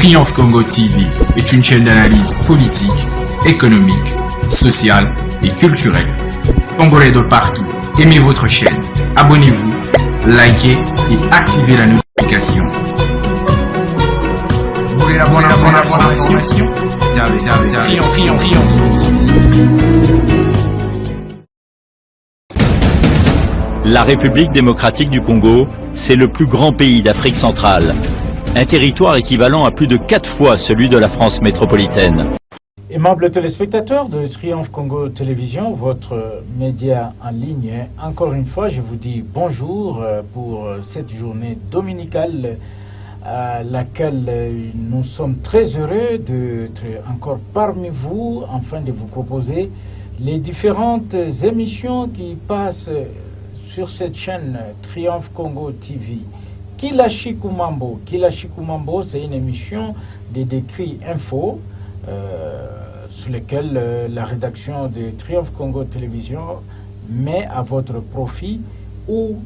Triomphe Congo TV est une chaîne d'analyse politique, économique, sociale et culturelle. Congolais de partout, aimez votre chaîne, abonnez-vous, likez et activez la notification. Vous voulez la bonne information? Triomphe. La République démocratique du Congo, c'est le plus grand pays d'Afrique centrale. Un territoire équivalent à plus de 4 fois celui de la France métropolitaine. Aimables téléspectateurs de Triomphe Congo Télévision, votre média en ligne, encore une fois, je vous dis bonjour pour cette journée dominicale à laquelle nous sommes très heureux d'être encore parmi vous, afin de vous proposer les différentes émissions qui passent sur cette chaîne Triomphe Congo TV. Kilashi Kumambo. Kilashi Kumambo, c'est une émission de décrit info sur lesquelles la rédaction de Triomphe Congo Télévision met à votre profit, où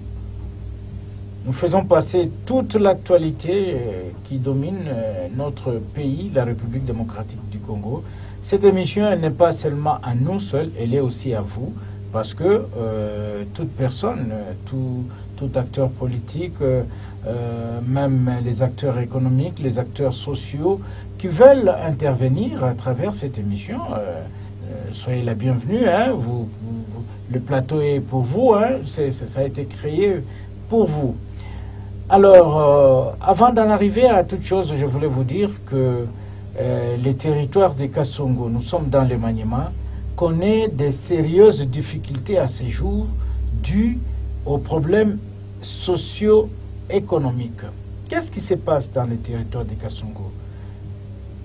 nous faisons passer toute l'actualité qui domine notre pays, la République démocratique du Congo. Cette émission, elle n'est pas seulement à nous seuls, elle est aussi à vous, parce que toute personne, tout acteur politique, même les acteurs économiques, les acteurs sociaux qui veulent intervenir à travers cette émission, soyez la bienvenue. Hein, le plateau est pour vous, hein, ça a été créé pour vous. Alors, avant d'en arriver à toute chose, je voulais vous dire que les territoires de Kasongo, nous sommes dans le Maniema, connaît des sérieuses difficultés à ces jours dues aux problèmes socio-économiques. Qu'est-ce qui se passe dans les territoires de Kasongo?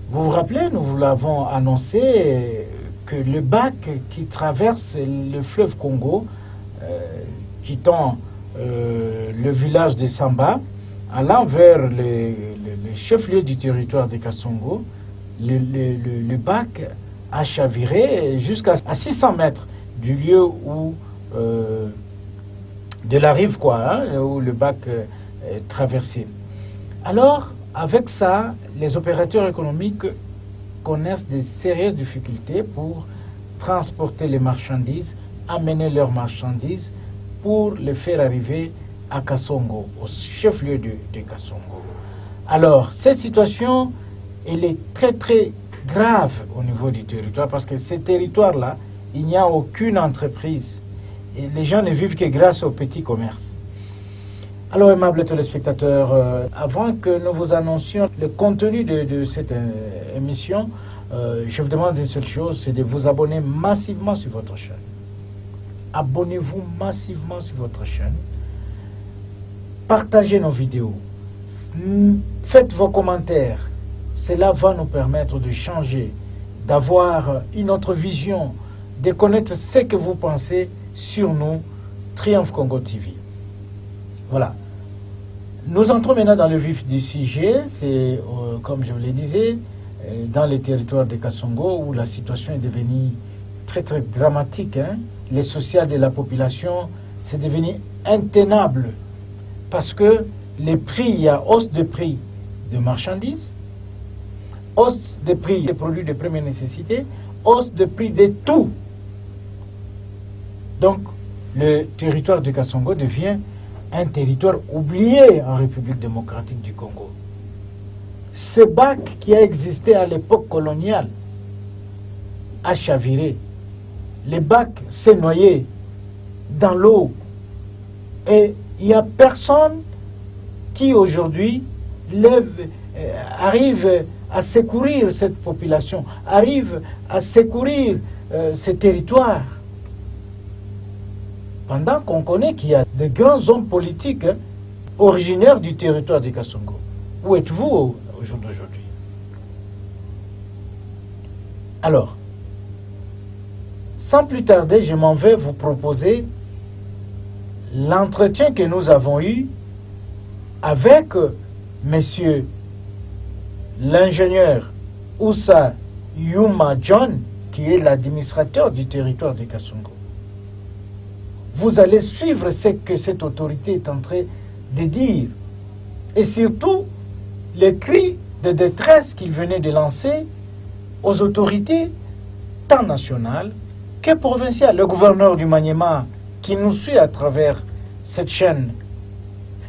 Vous vous rappelez, nous vous l'avons annoncé, que le bac qui traverse le fleuve Congo, quittant le village de Samba, allant vers le chef-lieu du territoire de Kasongo, le bac a chaviré jusqu'à 600 mètres du lieu où de la rive, où le bac est traversé. Alors, avec ça, les opérateurs économiques connaissent de sérieuses difficultés pour transporter les marchandises, amener leurs marchandises pour les faire arriver à Kasongo, au chef-lieu de Kasongo. Alors, cette situation, elle est très très grave au niveau du territoire, parce que ces territoires-là, il n'y a aucune entreprise. Et les gens ne vivent que grâce au petit commerce. Alors, aimables téléspectateurs, avant que nous vous annoncions le contenu de cette émission, je vous demande une seule chose, c'est de vous abonner massivement sur votre chaîne. Abonnez-vous massivement sur votre chaîne. Partagez nos vidéos. Faites vos commentaires. Cela va nous permettre de changer, d'avoir une autre vision, de connaître ce que vous pensez sur nous, Triomphe Congo TV. Voilà. Nous entrons maintenant dans le vif du sujet. C'est, comme je vous le disais, dans les territoires de Kasongo, où la situation est devenue très très dramatique. Hein. Les sociales de la population, c'est devenu intenable. Parce que les prix, il y a hausse de prix de marchandises, hausse de prix des produits de première nécessité, hausse de prix de tout. Donc, le territoire de Kasongo devient un territoire oublié en République démocratique du Congo. Ce bac qui a existé à l'époque coloniale a chaviré. Le bac s'est noyé dans l'eau. Et il n'y a personne qui aujourd'hui arrive à secourir cette population, arrive à secourir ces territoires. Pendant qu'on connaît qu'il y a de grands hommes politiques originaires du territoire de Kasongo. Où êtes-vous au jour d'aujourd'hui? Alors, sans plus tarder, je m'en vais vous proposer l'entretien que nous avons eu avec monsieur l'ingénieur Oussa Yuma John, qui est l'administrateur du territoire de Kasongo. Vous allez suivre ce que cette autorité est en train de dire. Et surtout, les cris de détresse qu'il venait de lancer aux autorités tant nationales que provinciales. Le gouverneur du Maniema qui nous suit à travers cette chaîne,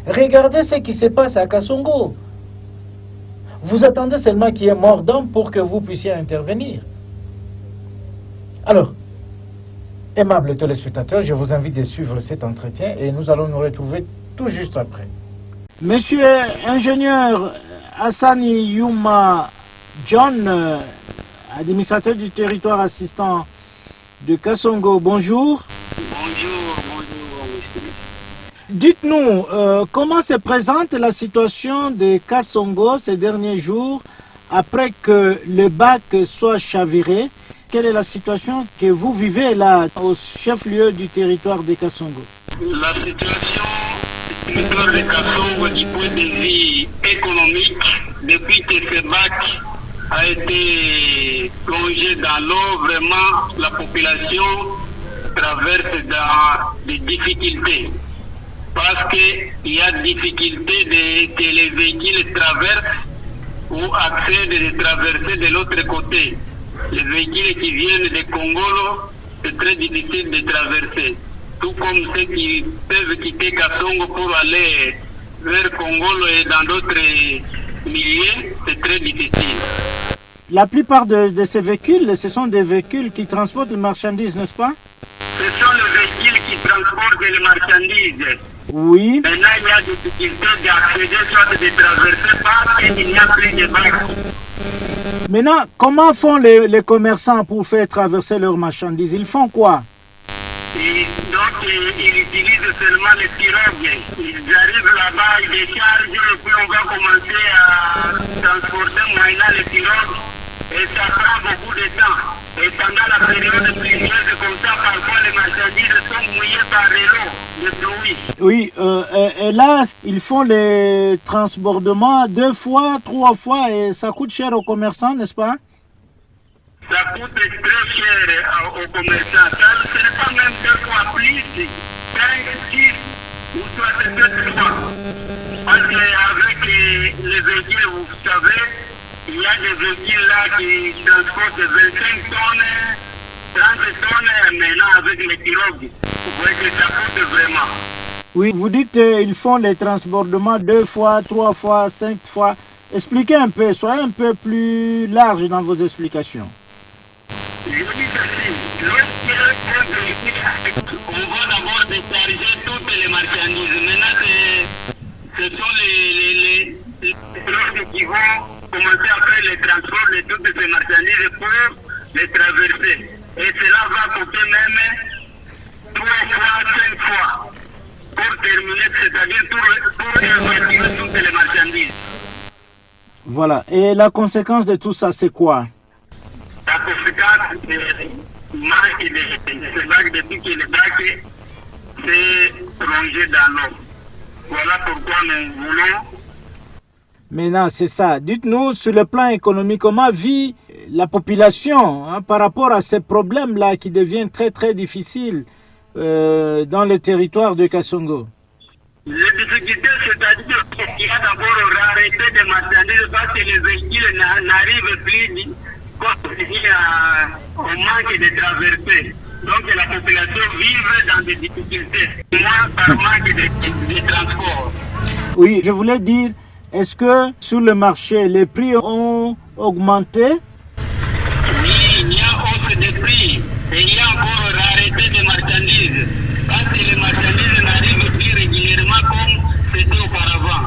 regardez ce qui se passe à Kasongo. Vous attendez seulement qu'il y ait mort d'homme pour que vous puissiez intervenir. Alors, aimables téléspectateurs, je vous invite de suivre cet entretien et nous allons nous retrouver tout juste après. Monsieur ingénieur Hassani Yuma John, administrateur du territoire assistant de Kasongo, bonjour. Bonjour, monsieur. Dites-nous, comment se présente la situation de Kasongo ces derniers jours après que le bac soit chaviré? Quelle est la situation que vous vivez là au chef-lieu du territoire de Kasongo? La situation du territoire de Kasongo du point de vue économique, depuis que ce bac a été plongé dans l'eau, vraiment la population traverse dans des difficultés. Parce qu'il y a difficulté que les véhicules traversent ou accèdent de traverser de l'autre côté. Les véhicules qui viennent de Congolo, c'est très difficile de traverser. Tout comme ceux qui peuvent quitter Kasongo pour aller vers Congolo et dans d'autres milieux, c'est très difficile. La plupart de ces véhicules, ce sont des véhicules qui transportent les marchandises, n'est-ce pas? Ce sont les véhicules qui transportent les marchandises. Oui. Maintenant, il y a des difficultés d'accéder, soit de traverser parce qu'il n'y a plus de bacs. Maintenant, comment font les commerçants pour faire traverser leurs marchandises? Ils font quoi? Et donc, ils utilisent seulement les pirogues. Ils arrivent là-bas, ils déchargent, et puis on va commencer à transporter moyennant les pirogues. Et ça prend beaucoup de temps. Et pendant la période pluvieuse, comme ça, parfois les marchandises sont mouillées par l'eau, le pluie. Oui, et là, ils font les transbordements 2 fois, 3 fois, et ça coûte cher aux commerçants, n'est-ce pas? Ça coûte très cher aux commerçants. Ça, ce n'est pas même 2 fois plus, 5, 6 ou soit 7 fois. Parce qu'avec les véhicules, vous savez, il y a des véhicules là qui transportent 25 tonnes, 30 tonnes, maintenant avec les pirogues. Vous voyez que ça coûte vraiment. Oui, vous dites qu'ils font les transbordements 2 fois, 3 fois, 5 fois. Expliquez un peu, soyez un peu plus large dans vos explications. Je dis ceci, lorsqu'un véhicule, on va d'abord décharger toutes les marchandises. Maintenant, ce sont les pirogues qui vont commencer à faire les transports de toutes ces marchandises pour les traverser. Et cela va coûter même 3 fois, 5 fois pour terminer, c'est-à-dire pour évacuer toutes les marchandises. Voilà. Et la conséquence de tout ça, c'est quoi? La conséquence du manque de ce bac, depuis que le bac s'est plongé dans l'eau. Voilà pourquoi nous voulons. Maintenant, c'est ça. Dites-nous, sur le plan économique, comment vit la population par rapport à ces problèmes-là qui deviennent très très difficiles dans le territoire de Kasongo? Les difficultés, c'est-à-dire qu'il y a d'abord rareté des marchandises parce que les véhicules n'arrivent plus au manque de traversées. Donc la population vit dans des difficultés, moins par manque de transport. Oui, je voulais dire, est-ce que sur le marché, les prix ont augmenté? Oui, il y a hausse des prix et il y a encore rareté des marchandises. Parce que les marchandises n'arrivent plus régulièrement comme c'était auparavant.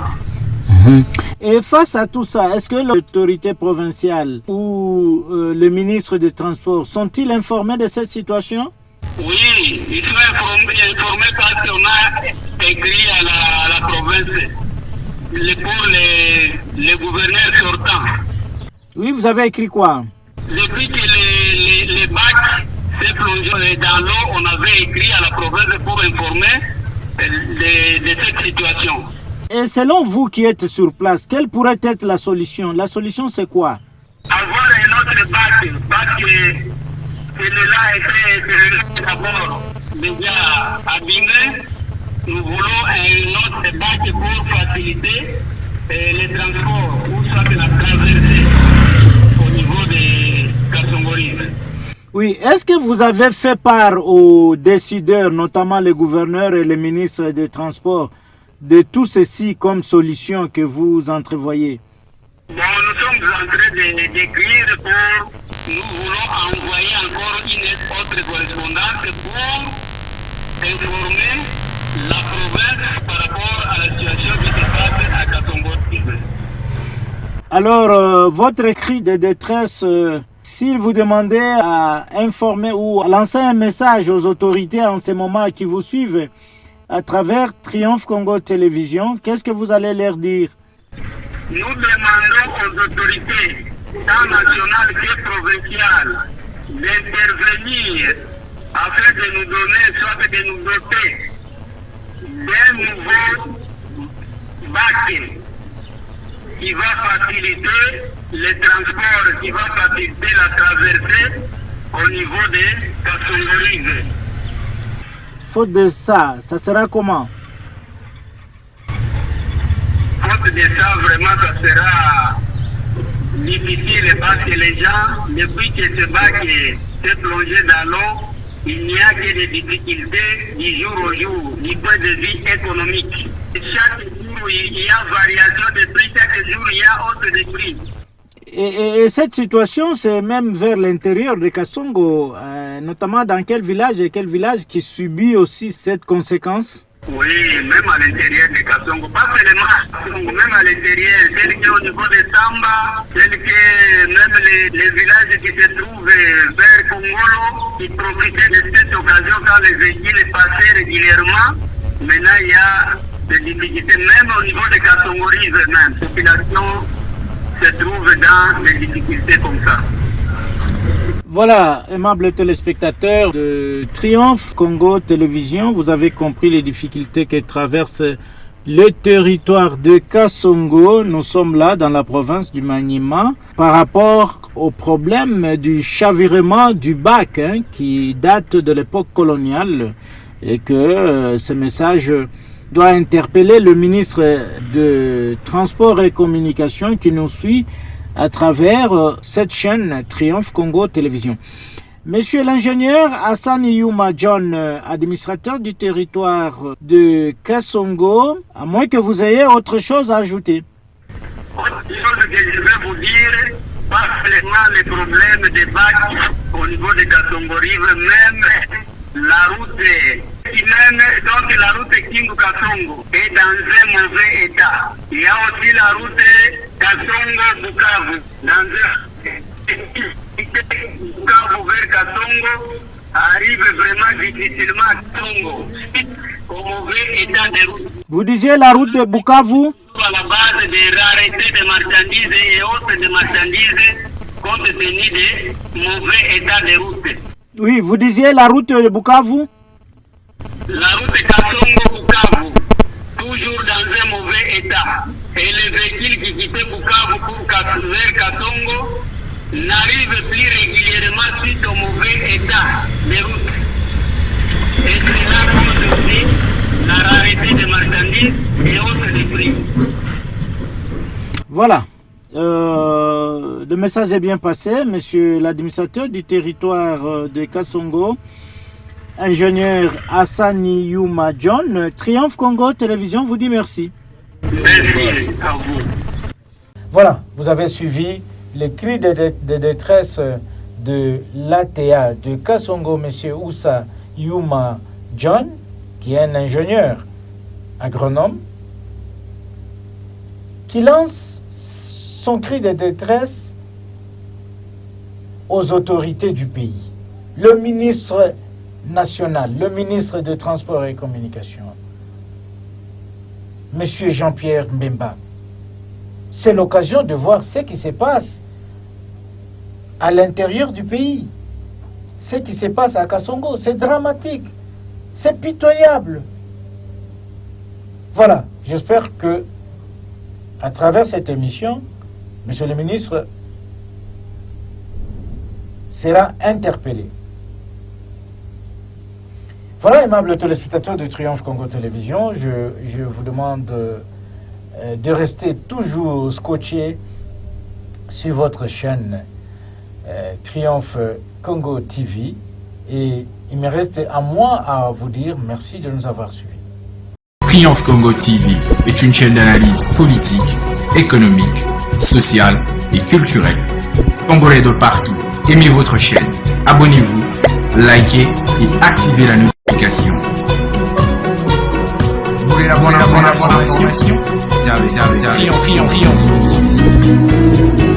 Et face à tout ça, est-ce que l'autorité provinciale ou le ministre des Transports sont-ils informés de cette situation? Oui, ils sont informés parce qu'on a écrit à la province pour les gouverneurs sortants. Oui, vous avez écrit quoi? Depuis que les bacs s'est plongé dans l'eau, on avait écrit à la province pour informer de cette situation. Et selon vous qui êtes sur place, quelle pourrait être la solution? La solution, c'est quoi? Avoir un autre bac, parce que celui-là était d'abord déjà abîmé. Nous voulons un autre bac pour faciliter les transports ou soit la traversée au niveau des Kassongorives. Oui, est-ce que vous avez fait part aux décideurs, notamment les gouverneurs et les ministres des Transports, de tout ceci comme solution que vous entrevoyez? Bon, nous sommes en train d'écrire pour... Nous voulons envoyer encore une autre correspondance pour informer la province par rapport à la situation qui se passe à Kassongorives. Alors, votre cri de détresse, s'il vous demandait à informer ou à lancer un message aux autorités en ce moment qui vous suivent à travers Triomphe Congo Télévision, qu'est-ce que vous allez leur dire? Nous demandons aux autorités, tant nationales que provinciales, d'intervenir afin de nous donner, soit de nous doter d'un nouveau bac qui va faciliter les transports, qui va faciliter la traversée au niveau des Kassongorives. Faute de ça, ça sera comment? Faute de ça, vraiment, ça sera difficile parce que les gens, depuis que ce bac s'est plongé dans l'eau, il n'y a que des difficultés du jour au jour, du point de vue économique. Chaque jour, il y a variation de prix, chaque jour, il y a hausse de prix. Et cette situation, c'est même vers l'intérieur de Kassongo, notamment dans quel village et quel village qui subit aussi cette conséquence? Oui, même à l'intérieur de Kassongo, pas seulement à Kassongo, même à l'intérieur, tel qu'au niveau de Samba, tel que même les villages qui se trouvent vers Congolo, qui profitaient de cette occasion quand les véhicules passaient régulièrement. Maintenant, il y a des difficultés, même au niveau de Kassongorives, même. La population se trouve dans des difficultés comme ça. Voilà, aimables téléspectateurs de Triomphe Congo Télévision, vous avez compris les difficultés que traverse le territoire de Kassongo. Nous sommes là dans la province du Maniema par rapport au problème du chavirement du bac qui date de l'époque coloniale et que ce message doit interpeller le ministre de Transport et Communication qui nous suit à travers cette chaîne Triomphe Congo Télévision. Monsieur l'ingénieur Hassan Youma John, administrateur du territoire de Kassongo, à moins que vous ayez autre chose à ajouter. Autre chose que je vais vous dire, pas seulement les problèmes des bacs au niveau de Kassongorives, même la route qui mène, donc la route Kindu-Kassongo est dans un mauvais état. Il y a aussi la route Kassongo-Bukavu, dans un Bukavu vers Kassongo, arrive vraiment difficilement à Kassongo, au mauvais état de route. Vous disiez la route de Bukavu? À la base des raretés de marchandises et autres de marchandises, compte tenu des mauvais états de route. Oui, vous disiez la route de Bukavu? La route Kassongo-Bukavu, toujours dans un mauvais état. Et les véhicules qui quittaient Bukavu pour vers Kassongo n'arrivent plus régulièrement suite au mauvais état des routes. Et cela cause aussi la rareté des marchandises et autres des prix. Voilà. Le message est bien passé, monsieur l'administrateur du territoire de Kassongo, ingénieur Hassani Youma John. Triomphe Congo Télévision vous dit merci. Merci à vous. Voilà, vous avez suivi les cris de détresse de l'ATA de Kassongo, monsieur Oussa Youma John, qui est un ingénieur agronome, qui lance son cri de détresse aux autorités du pays. Le ministre national, le ministre de Transport et Communication, monsieur Jean-Pierre Mbemba. C'est l'occasion de voir ce qui se passe à l'intérieur du pays. Ce qui se passe à Kassongo, c'est dramatique, c'est pitoyable. Voilà, j'espère que à travers cette émission, monsieur le ministre sera interpellé. Voilà, aimables téléspectateurs de Triomphe Congo Télévision, je vous demande de rester toujours scotché sur votre chaîne Triomphe Congo TV. Et il me reste à moi à vous dire merci de nous avoir suivis. Triomphe Congo TV est une chaîne d'analyse politique, économique, sociale et culturelle. Congolais de partout, aimez votre chaîne, abonnez-vous, likez et activez la notification. Vous voulez la bonne information? Triomphe.